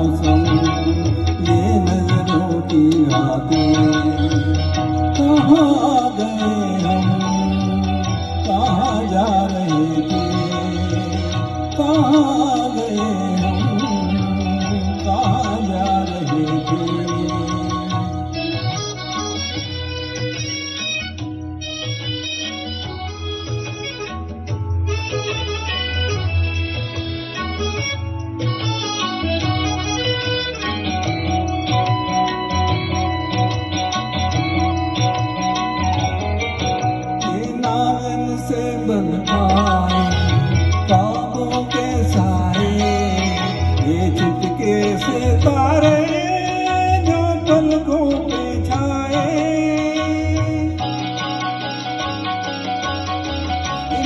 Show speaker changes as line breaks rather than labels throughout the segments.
मौसम ये नजरों की बातें कहाँ गए हम कहाँ जा रहे थे कहाँ गए हम कहाँ जा रहे थे से बन आए ख्वाबों के साए ये चुटके से तारे जो पलकों पे छाए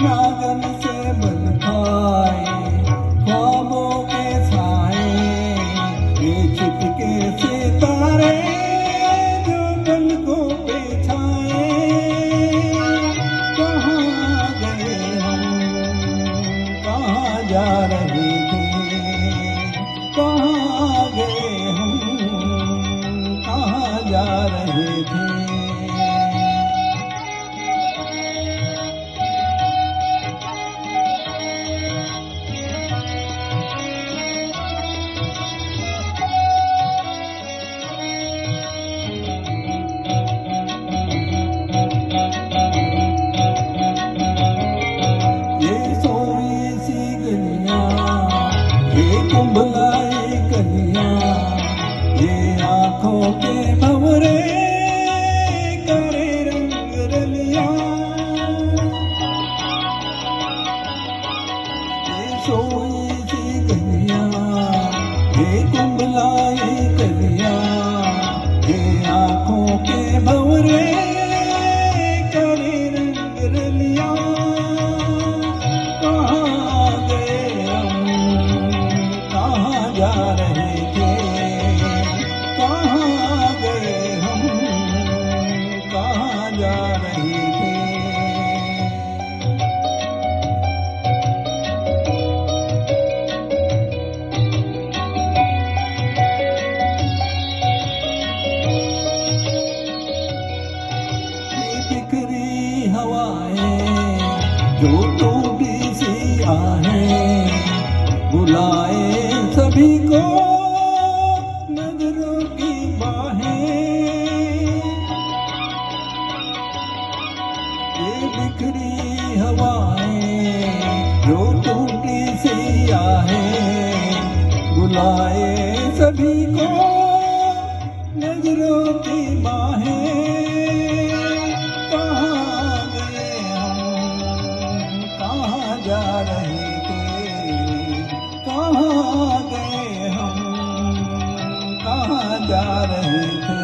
नागन से बन आए ख्वाबों के साए ये चुटके से तारे जो पलकों पे छाए जा रहे थे कहाँ गए हम कहाँ जा रहे थे कुंभलाई कलिया ये आँखों के भंवरे करे रंग रलिया ये सोई सी कलिया ये कुंभलाई कलिया ये आँखों के भंवरे करे रंग रलिया जा रहे थे कहाँ गए हम कहाँ जा रहे थे ये बिखरी हवाएं जो टूटी सी आहें बुलाए सभी को नजरों की बाहें ये बिखरी हवाएं जो टूटी सी आहें बुलाए सभी को नजरों की बाहें कहाँ गए हम कहाँ जा रहे कहाँ गए हम कहाँ जा रहे थे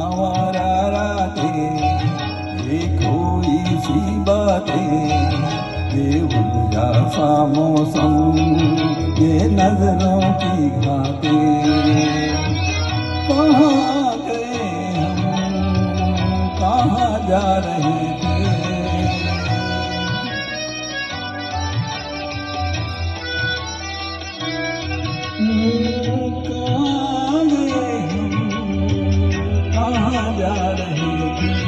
आवारा रातें ये कोई सी बातें ये उलझा सा मौसम ये नजरों की बातें कहाँ गए हम कहाँ जा रहे थे कहाँ गए हम कहाँ जा रहे थे